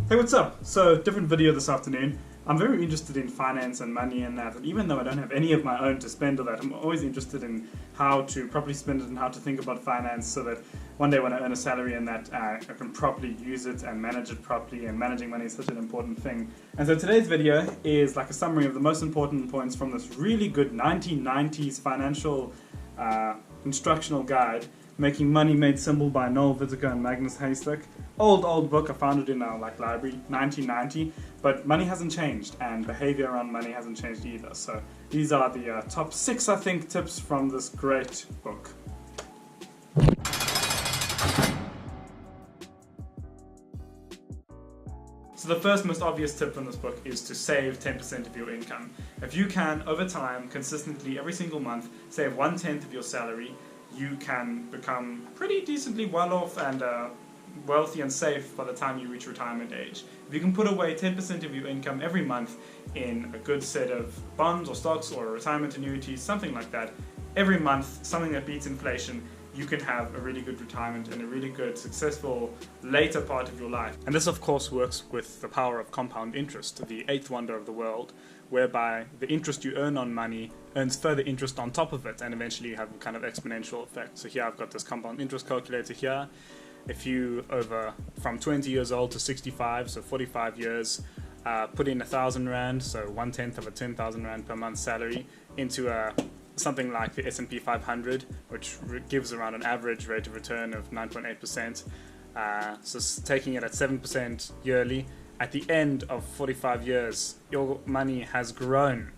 Hey, what's up? So, different video this afternoon. I'm very interested in finance and money and that, and even though I don't have any of my own to spend on that, I'm always interested in how to properly spend it and how to think about finance so that one day when I earn a salary and that I can properly use it and manage it properly, and managing money is such an important thing. And so today's video is like a summary of the most important points from this really good 1990s financial instructional guide, Making Money Made Simple by Noel Whittaker and Magnus Heystek. Old book. I found it in our library, 1990, but money hasn't changed and behavior around money hasn't changed either. So these are the top 6, I think, tips from this great book. So the first most obvious tip from this book is to save 10% of your income. If you can, over time, consistently, every single month, save 1/10 of your salary, you can become pretty decently well off and wealthy and safe by the time you reach retirement age. If you can put away 10% of your income every month in a good set of bonds or stocks or retirement annuities, something like that, every month, something that beats inflation, you can have a really good retirement and a really good, successful later part of your life. And this, of course, works with the power of compound interest, the 8th wonder of the world, whereby the interest you earn on money earns further interest on top of it, and eventually you have a kind of exponential effect. So here I've got this compound interest calculator here. If you, from 20 years old to 65, so 45 years, put in 1,000 Rand, so 1/10 of a 10,000 Rand per month salary, into something like the S&P 500, which gives around an average rate of return of 9.8%. So taking it at 7% yearly, at the end of 45 years, your money has grown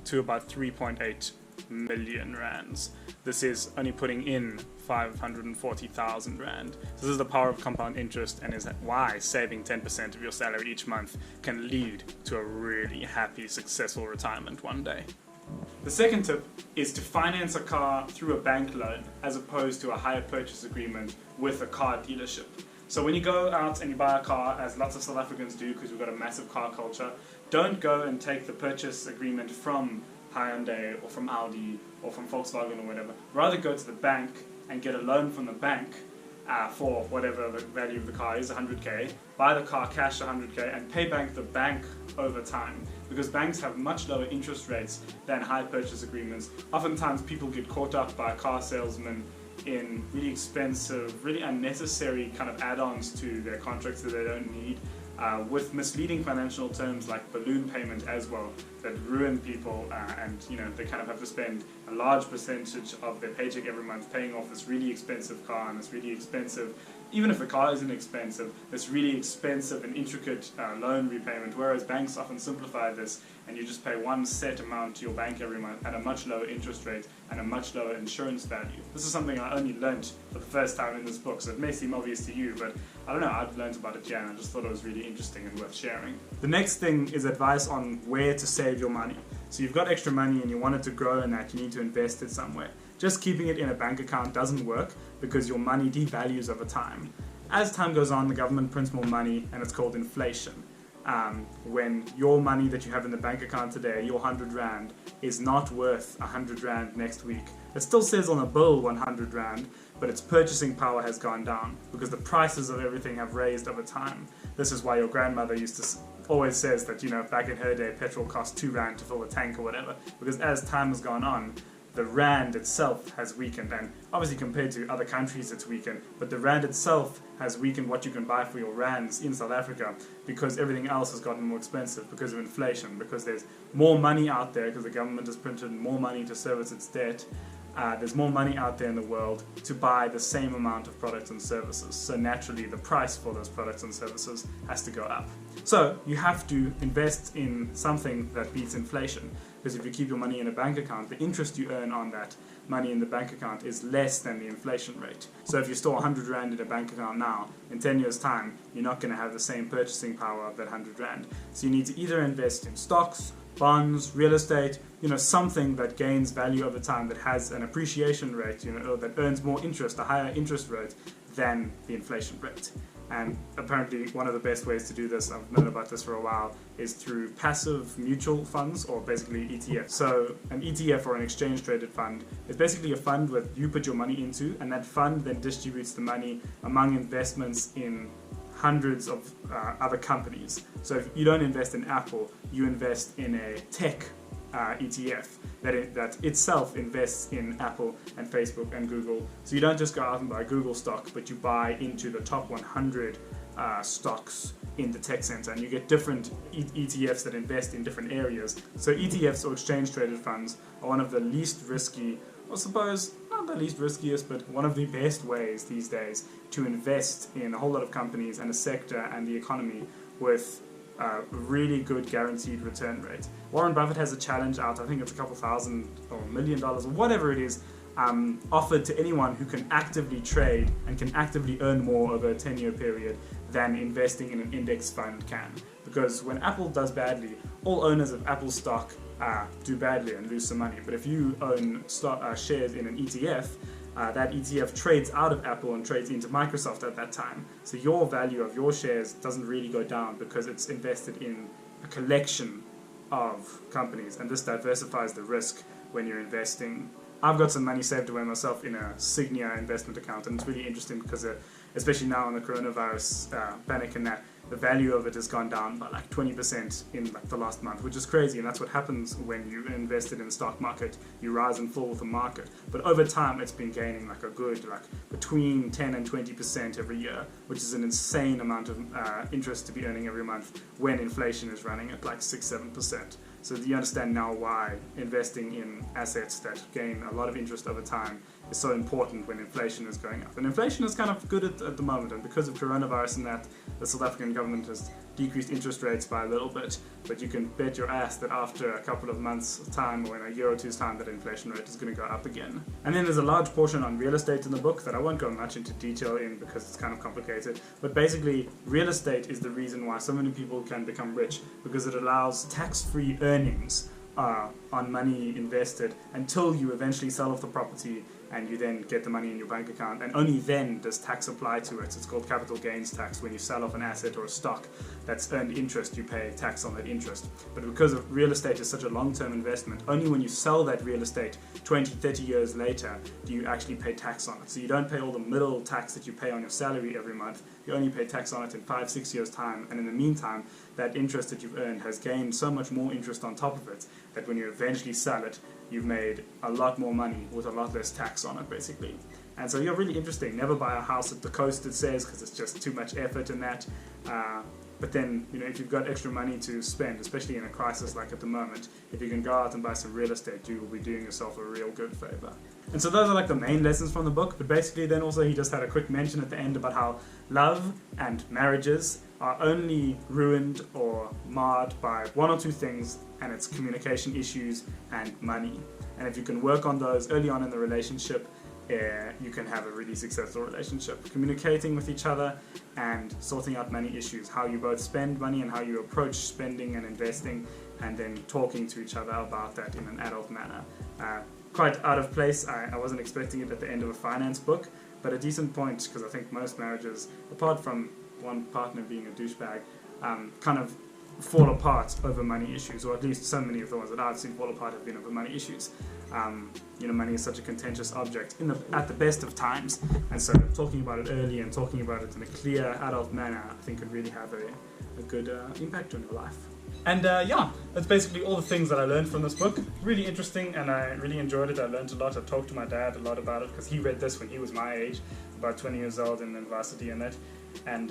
to about 3.8 million rands. This is only putting in 540,000 Rand. So this is the power of compound interest, and is why saving 10% of your salary each month can lead to a really happy, successful retirement one day. The second tip is to finance a car through a bank loan as opposed to a hire purchase agreement with a car dealership. So when you go out and you buy a car, as lots of South Africans do because we've got a massive car culture, don't go and take the purchase agreement from Hyundai or from Audi or from Volkswagen or whatever. Rather go to the bank and get a loan from the bank for whatever the value of the car is, 100k, buy the car cash 100k and pay back the bank over time, because banks have much lower interest rates than hire purchase agreements. Oftentimes people get caught up by a car salesman in really expensive, really unnecessary kind of add-ons to their contracts that they don't need, with misleading financial terms like balloon payment as well, that ruin people, and they kind of have to spend a large percentage of their paycheck every month paying off this really expensive car and this really expensive, even if the car isn't expensive, this really expensive and intricate loan repayment, whereas banks often simplify this and you just pay one set amount to your bank every month at a much lower interest rate and a much lower insurance value. This is something I only learnt for the first time in this book, so it may seem obvious to you, but I don't know, I've learned about it here and I just thought it was really interesting and worth sharing. The next thing is advice on where to save your money. So you've got extra money and you want it to grow and that you need to invest it somewhere. Just keeping it in a bank account doesn't work because your money devalues over time. As time goes on, the government prints more money and it's called inflation. When your money that you have in the bank account today, your 100 Rand, is not worth 100 Rand next week. It still says on a bill 100 Rand, but its purchasing power has gone down because the prices of everything have raised over time. This is why your grandmother always says that, back in her day, petrol cost 2 Rand to fill a tank or whatever, because as time has gone on, the Rand itself has weakened, and obviously compared to other countries it's weakened, but the Rand itself has weakened what you can buy for your Rands in South Africa because everything else has gotten more expensive because of inflation, because there's more money out there because the government has printed more money to service its debt. There's more money out there in the world to buy the same amount of products and services. So naturally the price for those products and services has to go up. So you have to invest in something that beats inflation, because if you keep your money in a bank account, the interest you earn on that money in the bank account is less than the inflation rate. So if you store 100 Rand in a bank account now, in 10 years time, you're not going to have the same purchasing power of that 100 Rand. So you need to either invest in stocks, bonds, real estate, something that gains value over time, that has an appreciation rate, or that earns more interest, a higher interest rate than the inflation rate. And apparently one of the best ways to do this, I've known about this for a while, is through passive mutual funds, or basically ETFs. So an ETF, or an exchange traded fund, is basically a fund where you put your money into, and that fund then distributes the money among investments in hundreds of other companies. So if you don't invest in Apple, you invest in a tech ETF that itself invests in Apple and Facebook and Google. So you don't just go out and buy Google stock, but you buy into the top 100 stocks in the tech center, and you get different ETFs that invest in different areas. So ETFs, or exchange traded funds, are one of the least risky, I suppose not the least riskiest, but one of the best ways these days to invest in a whole lot of companies and a sector and the economy with a really good guaranteed return rate. Warren Buffett has a challenge out, I think it's a couple thousand or $1 million or whatever it is, offered to anyone who can actively trade and can actively earn more over a 10-year period than investing in an index fund can. Because when Apple does badly, all owners of Apple stock do badly and lose some money. But if you own shares in an ETF, that ETF trades out of Apple and trades into Microsoft at that time. So your value of your shares doesn't really go down because it's invested in a collection of companies, and this diversifies the risk when you're investing. I've got some money saved away myself in a Signia investment account, and it's really interesting because especially now on the coronavirus panic and that, the value of it has gone down by like 20% in like the last month, which is crazy, and that's what happens when you invested in the stock market. You rise and fall with the market, but over time it's been gaining like a good between 10 and 20% every year, which is an insane amount of interest to be earning every month when inflation is running at like 6-7%. So you understand now why investing in assets that gain a lot of interest over time is so important when inflation is going up. And inflation is kind of good at the moment, and because of coronavirus and that, the South African government has decreased interest rates by a little bit, but you can bet your ass that after a couple of months' time or in a year or two's time, that inflation rate is going to go up again. And then there's a large portion on real estate in the book that I won't go much into detail in because it's kind of complicated, but basically real estate is the reason why so many people can become rich, because it allows tax-free earnings on money invested until you eventually sell off the property and you then get the money in your bank account, and only then does tax apply to it. It's called capital gains tax. When you sell off an asset or a stock that's earned interest, you pay tax on that interest. But because of real estate is such a long-term investment, only when you sell that real estate 20, 30 years later do you actually pay tax on it. So you don't pay all the middle tax that you pay on your salary every month. You only pay tax on it in 5-6 years' time, and in the meantime, that interest that you've earned has gained so much more interest on top of it that when you eventually sell it, you've made a lot more money with a lot less tax on it, basically. And so you're really interesting. Never buy a house at the coast, it says, because it's just too much effort in that. But then, if you've got extra money to spend, especially in a crisis like at the moment, if you can go out and buy some real estate, you will be doing yourself a real good favor. And so those are like the main lessons from the book, but basically then also he just had a quick mention at the end about how love and marriages are only ruined or marred by one or two things, and it's communication issues and money. And if you can work on those early on in the relationship, you can have a really successful relationship. Communicating with each other and sorting out money issues, how you both spend money and how you approach spending and investing, and then talking to each other about that in an adult manner. Quite out of place. I wasn't expecting it at the end of a finance book, but a decent point, because I think most marriages, apart from one partner being a douchebag, kind of fall apart over money issues, or at least so many of the ones that I've seen fall apart have been over money issues. Money is such a contentious object at the best of times, and so talking about it early and talking about it in a clear adult manner, I think could really have a good impact on your life. And that's basically all the things that I learned from this book. Really interesting, and I really enjoyed it. I learned a lot. I talked to my dad a lot about it because he read this when he was my age, about 20 years old, in varsity and that. And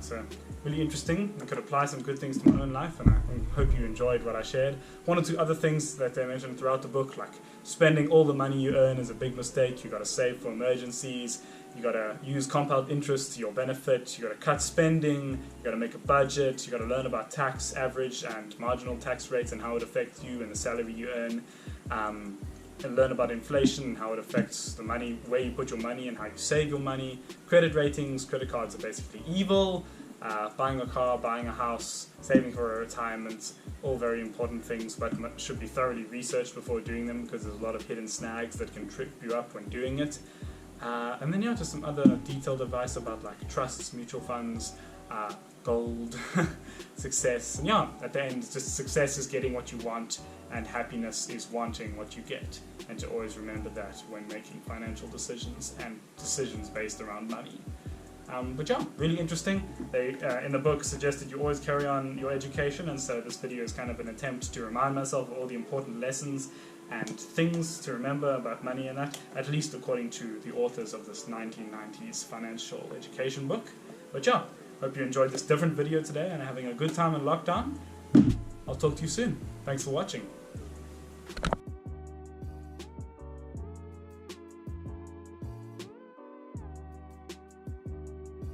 so really interesting. I could apply some good things to my own life, and I hope you enjoyed what I shared. One or two other things that they mentioned throughout the book, like spending all the money you earn is a big mistake. You got to save for emergencies. You got to use compound interest to your benefit. You got to cut spending. You got to make a budget. You got to learn about tax, average and marginal tax rates, and how it affects you and the salary you earn. And learn about inflation and how it affects the money, where you put your money and how you save your money. Credit ratings, credit cards are basically evil. Buying a car, buying a house, saving for a retirement, all very important things, but should be thoroughly researched before doing them, because there's a lot of hidden snags that can trip you up when doing it. And then just some other detailed advice about like trusts, mutual funds, gold, success. And at the end, just success is getting what you want, and happiness is wanting what you get. And to always remember that when making financial decisions and decisions based around money. But yeah, really interesting. They, in the book, suggested you always carry on your education, and so this video is kind of an attempt to remind myself of all the important lessons and things to remember about money and that, at least according to the authors of this 1990s financial education book. But yeah, hope you enjoyed this different video today and are having a good time in lockdown. I'll talk to you soon. Thanks for watching.